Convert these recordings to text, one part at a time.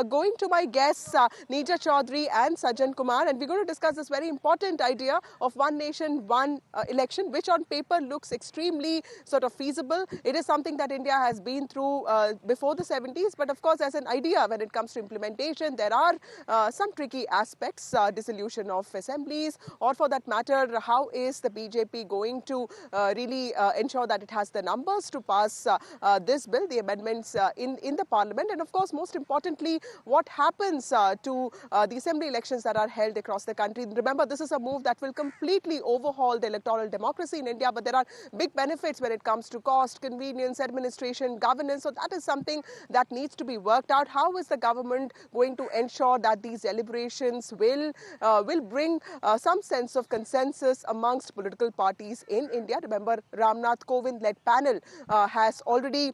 going to my guests, Neerja Chaudhary and Sajjan Kumar, and we're going to discuss this very important idea of one nation, one election, which on paper looks extremely sort of feasible. It is something that India has been through before the 70s, but of course, as an idea, when it comes to implementation, there are some tricky aspects, dissolution of assemblies, or for that matter, how is the BJP going to really ensure that it has the numbers to pass this bill, the amendments in the parliament, and of course, most importantly, what happens to the assembly elections that are held across the country. Remember, this is a move that will completely overhaul the electoral democracy in India, but there are big benefits when it comes to cost, convenience, administration, governance. So that is something that needs to be worked out. How is the government going to ensure that these deliberations will bring some sense of consensus amongst political parties in India? Remember, Ramnath Kovind-led panel has already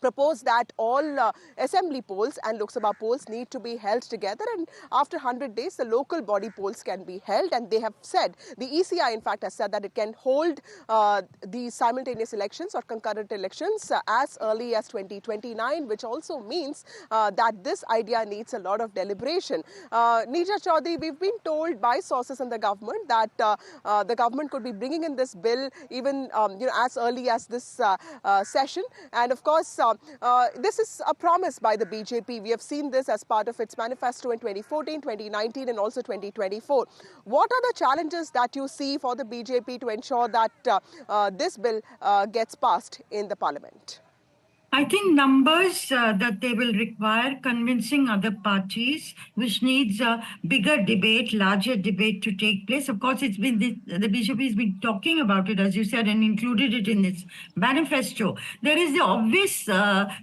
proposed that all assembly polls and Lok Sabha polls need to be held together, and after 100 days the local body polls can be held, and they have said, the ECI in fact has said that it can hold the simultaneous elections or concurrent elections as early as 2029, which also means that this idea needs a lot of deliberation. Neerja Chaudhary, we've been told by sources in the government that the government could be bringing in this bill even as early as this session, and of course this is a promise by the BJP. We have seen this as part of its manifesto in 2014, 2019 and also 2024. What are the challenges that you see for the BJP to ensure that this bill gets passed in the parliament? I think numbers that they will require convincing other parties, which needs a bigger debate, larger debate to take place. Of course, it's been the BJP has been talking about it, as you said, and included it in its manifesto. There is the obvious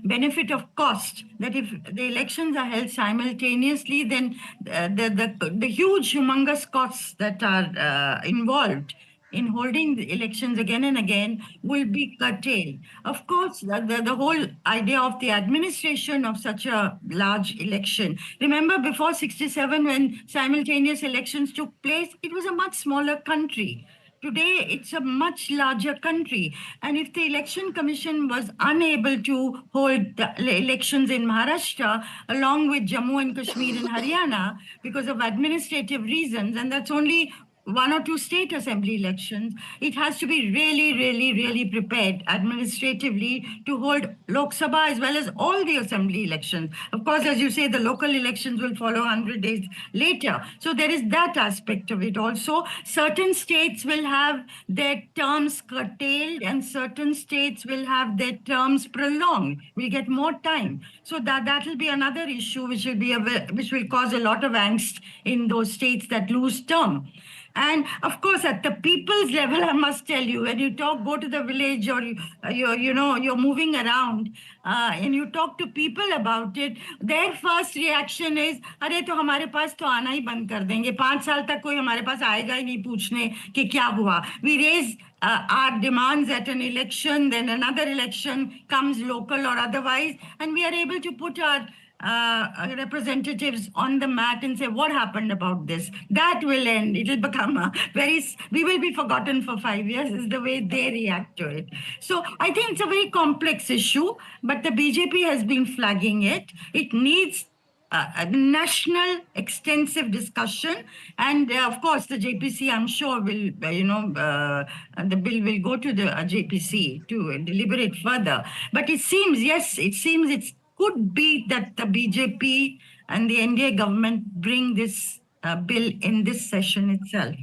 benefit of cost, that if the elections are held simultaneously, then the huge, humongous costs that are involved in holding the elections again and again will be curtailed. Of course, the whole idea of the administration of such a large election. Remember, before 67, when simultaneous elections took place, it was a much smaller country. Today, it's a much larger country. And if the Election Commission was unable to hold the elections in Maharashtra, along with Jammu and Kashmir and Haryana, because of administrative reasons, and that's only one or two state assembly elections, it has to be really prepared administratively to hold Lok Sabha as well as all the assembly elections. Of course, as you say, the local elections will follow 100 days later. So there is that aspect of it also. Certain states will have their terms curtailed and certain states will have their terms prolonged. We get more time. So that will be another issue which will cause a lot of angst in those states that lose term. And of course, at the people's level, I must tell you, when you go to the village or you're moving around and you talk to people about it, their first reaction is, "अरे तो हमारे पास तो आना ही बंद कर देंगे, 5 साल तक कोई हमारे पास आएगा ही नहीं पूछने कि क्या हुआ." We raise our demands at an election, then another election comes, local or otherwise, and we are able to put our representatives on the mat and say, what happened about this? That will end. It will become we will be forgotten for 5 years, is the way they react to it. So I think it's a very complex issue, but the BJP has been flagging it. It needs a national extensive discussion, and of course the JPC, I'm sure, will the bill will go to the JPC to deliberate further. But it seems it could be that the BJP and the NDA government bring this bill in this session itself.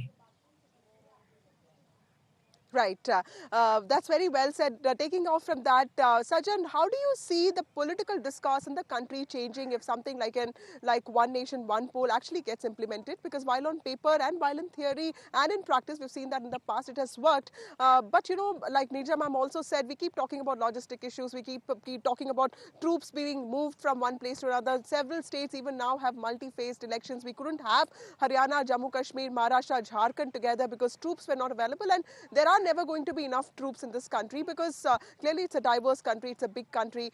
Right. That's very well said. Taking off from that, Sajjan, how do you see the political discourse in the country changing if something like one nation, one poll actually gets implemented? Because while on paper and while in theory and in practice, we've seen that in the past it has worked. But, like Neerja ma'am also said, we keep talking about logistic issues. We keep talking about troops being moved from one place to another. Several states even now have multi-phased elections. We couldn't have Haryana, Jammu Kashmir, Maharashtra, Jharkhand together because troops were not available. And there are never going to be enough troops in this country because clearly it's a diverse country, it's a big country.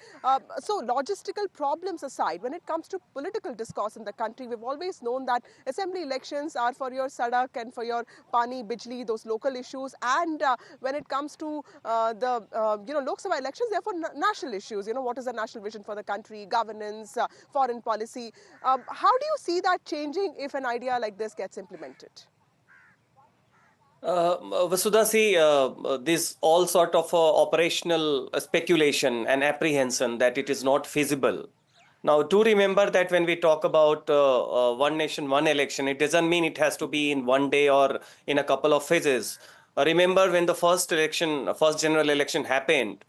So logistical problems aside, when it comes to political discourse in the country, we've always known that assembly elections are for your sadak and for your pani, bijli, those local issues. And when it comes to the Lok Sabha elections, they're for national issues. What is the national vision for the country, governance, foreign policy. How do you see that changing if an idea like this gets implemented? Vasudha, see, this all sort of operational speculation and apprehension that it is not feasible. Now, do remember that when we talk about one nation, one election, it doesn't mean it has to be in one day or in a couple of phases. Remember when the first general election happened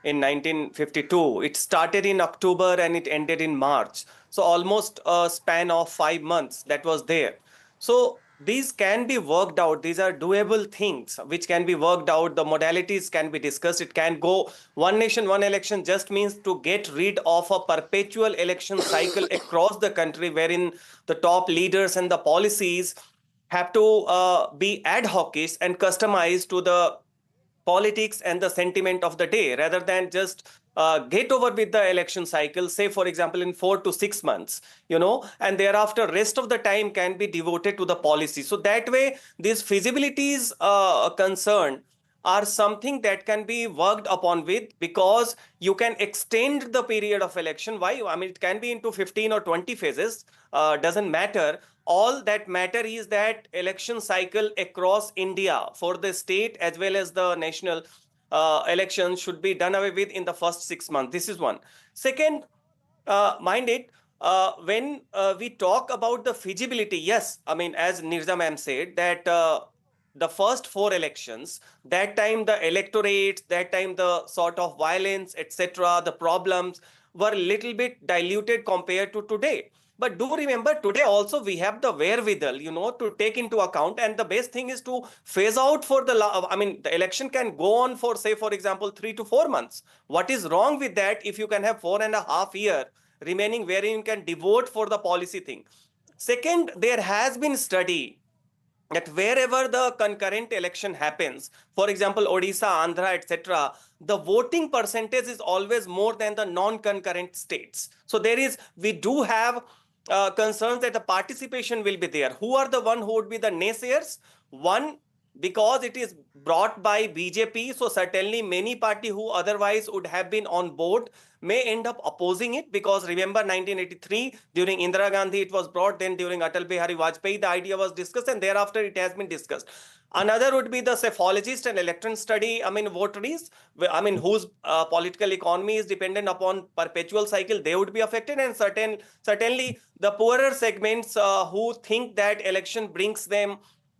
in 1952, it started in October and it ended in March. So almost a span of 5 months that was there. So these can be worked out. These are doable things which can be worked out. The modalities can be discussed. It can go one nation, one election just means to get rid of a perpetual election cycle across the country wherein the top leaders and the policies have to be ad hocish and customized to the politics and the sentiment of the day rather than just get over with the election cycle, say for example in 4 to 6 months, and thereafter rest of the time can be devoted to the policy. So that way these feasibilities concerned are something that can be worked upon with, because you can extend the period of election. Why? I mean, it can be into 15 or 20 phases, doesn't matter. All that matter is that election cycle across India for the state as well as the national elections should be done away with in the first 6 months. This is one. Second, mind it, when we talk about the feasibility, yes, I mean, as Nirja ma'am said, that the first 4 elections, that time the electorate, that time the sort of violence, etc., the problems were little bit diluted compared to today. But do remember, today also we have the wherewithal, to take into account. And the best thing is to phase out for the election can go on for, say, for example, 3 to 4 months. What is wrong with that if you can have 4.5 years remaining wherein you can devote for the policy thing? Second, there has been study that wherever the concurrent election happens, for example, Odisha, Andhra, etc., the voting percentage is always more than the non-concurrent states. So we do have concerns that the participation will be there. Who are the one who would be the naysayers? One, because it is brought by BJP, so certainly many party who otherwise would have been on board may end up opposing it, because remember 1983 during Indira Gandhi it was brought, then during Atal Bihari Vajpayee the idea was discussed, and thereafter it has been discussed. Another would be the psephologist and electoral study, votaries, whose political economy is dependent upon perpetual cycle, they would be affected. And certainly the poorer segments who think that election brings them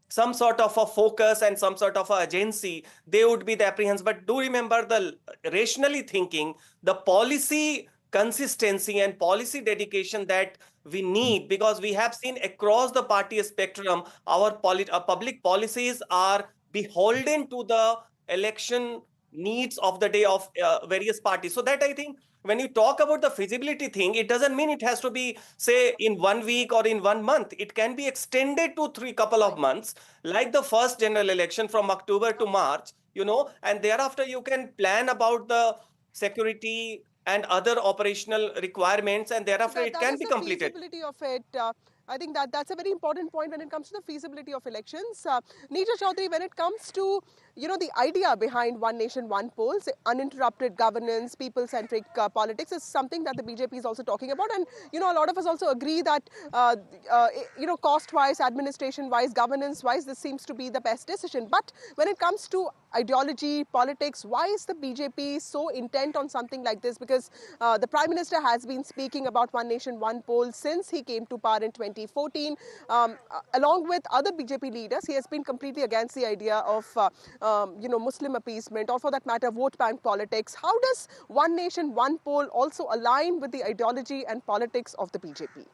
some sort of a focus and some sort of a agency, they would be the apprehensive. But do remember, the rationally thinking, the policy consistency and policy dedication that we need, because we have seen across the party spectrum, our public policies are beholden to the election needs of the day of various parties. So that, I think, when you talk about the feasibility thing, it doesn't mean it has to be, say, in 1 week or in 1 month. It can be extended to couple of months, like the first general election from October to March, and thereafter you can plan about the security and other operational requirements, and thereafter it can be completed. That is the feasibility of it. I think that's a very important point when it comes to the feasibility of elections. Neerja Chaudhary, when it comes to the idea behind one nation, one polls, uninterrupted governance, people-centric politics is something that the BJP is also talking about. And a lot of us also agree that cost-wise, administration-wise, governance-wise, this seems to be the best decision. But when it comes to ideology, politics, why is the BJP so intent on something like this? Because the Prime Minister has been speaking about one nation, one poll since he came to power in 2014. Along with other BJP leaders, he has been completely against the idea of Muslim appeasement, or for that matter, vote bank politics. How does one nation, one poll also align with the ideology and politics of the BJP?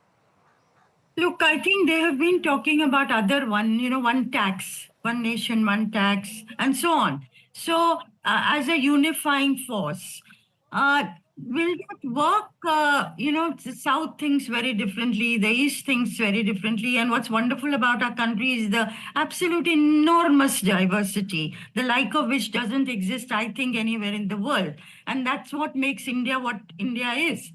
Look, I think they have been talking about one tax, one nation, one tax, and so on. So, as a unifying force, will that work? The South thinks very differently, the East thinks very differently. And what's wonderful about our country is the absolute enormous diversity, the like of which doesn't exist, I think, anywhere in the world. And that's what makes India what India is.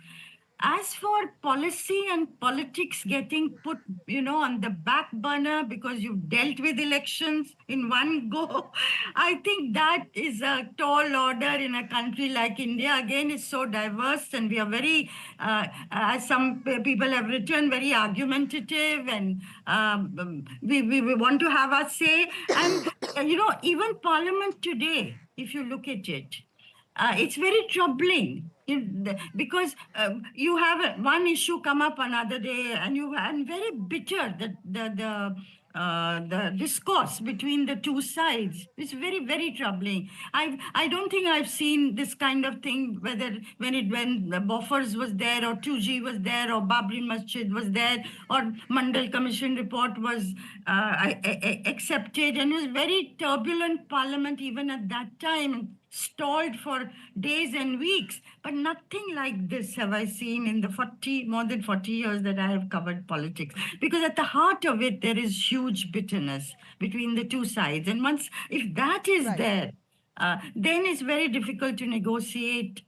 As for policy and politics getting put, on the back burner because you've dealt with elections in one go, I think that is a tall order in a country like India. Again, it's so diverse, and we are very, as some people have written, very argumentative, and we want to have our say. And, even Parliament today, if you look at it, it's very troubling because you have one issue come up another day, and very bitter the discourse between the two sides. It's very, very troubling. I don't think I've seen this kind of thing, whether when the Bofors was there, or 2G was there, or Babri Masjid was there, or Mandal Commission report was accepted, and it was very turbulent Parliament even at that time, stalled for days and weeks. But nothing like this have I seen in the more than 40 years that I have covered politics. Because at the heart of it, there is huge bitterness between the two sides. And if that is Right. there, then it's very difficult to negotiate,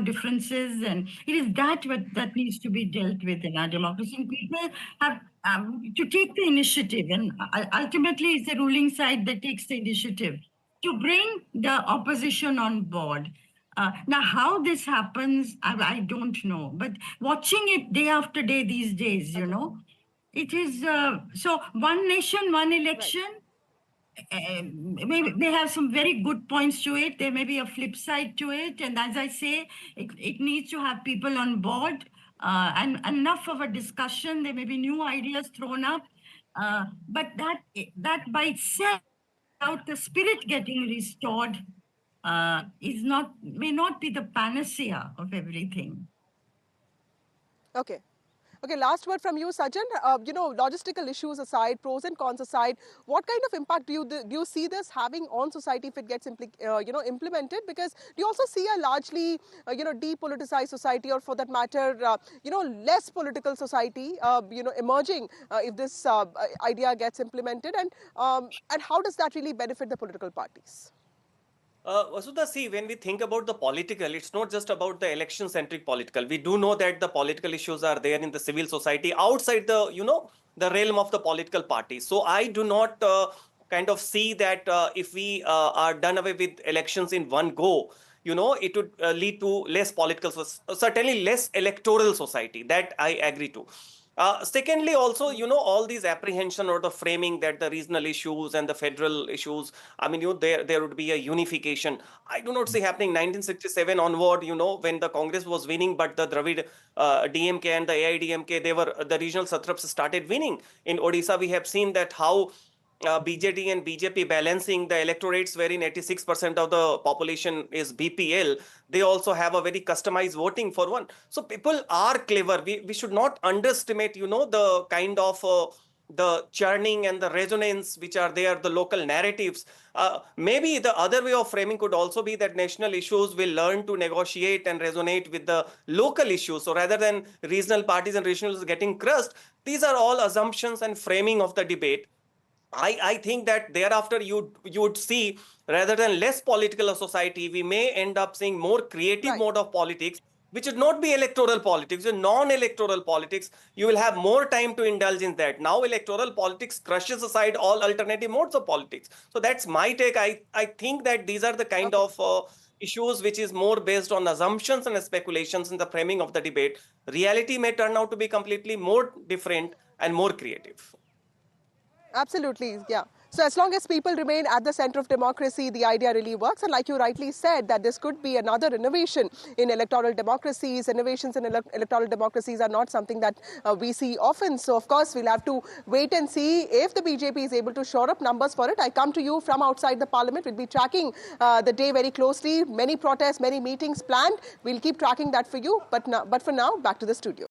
differences, and it is that needs to be dealt with in our democracy. And people have to take the initiative, and ultimately, it's the ruling side that takes the initiative to bring the opposition on board. Now, how this happens, I don't know. But watching it day after day these days, it is so one nation, one election. Maybe they have some very good points to it. There may be a flip side to it. And as I say, it needs to have people on board and enough of a discussion. There may be new ideas thrown up. But that by itself, without the spirit getting restored, may not be the panacea of everything. Okay. Okay, last word from you, Sajan. Logistical issues aside, pros and cons aside, what kind of impact do you see this having on society if it gets implemented? Because do you also see a largely depoliticized society, or for that matter, less political society, emerging if this idea gets implemented, and how does that really benefit the political parties? Vasudha, see, when we think about the political, it's not just about the election-centric political. We do know that the political issues are there in the civil society outside the realm of the political parties. So I do not kind of see that if we are done away with elections in one go, it would lead to less political, certainly less electoral society. That I agree to. Secondly, also, all these apprehension or the framing that the regional issues and the federal issues, I mean, there would be a unification. I do not see happening 1967 onward, when the Congress was winning, but the Dravid DMK and the AIDMK, the regional satraps started winning. In Odisha, we have seen that how BJD and BJP balancing the electorates wherein 86% of the population is BPL. They also have a very customized voting for one. So people are clever. We should not underestimate, the kind of the churning and the resonance which are there, the local narratives. Maybe the other way of framing could also be that national issues will learn to negotiate and resonate with the local issues. So rather than regional parties and regionals getting crushed, these are all assumptions and framing of the debate. I think that thereafter you would see, rather than less political a society, we may end up seeing more creative mode of politics, which would not be electoral politics, non-electoral politics. You will have more time to indulge in that. Now electoral politics crushes aside all alternative modes of politics. So that's my take. I think that these are the kind of issues which is more based on assumptions and speculations in the framing of the debate. Reality may turn out to be completely more different and more creative. Absolutely, yeah. So as long as people remain at the center of democracy, the idea really works. And like you rightly said, that this could be another innovation in electoral democracies. Innovations in electoral democracies are not something that we see often. So of course, we'll have to wait and see if the BJP is able to shore up numbers for it. I come to you from outside the parliament. We'll be tracking the day very closely. Many protests, many meetings planned. We'll keep tracking that for you. But for now, back to the studio.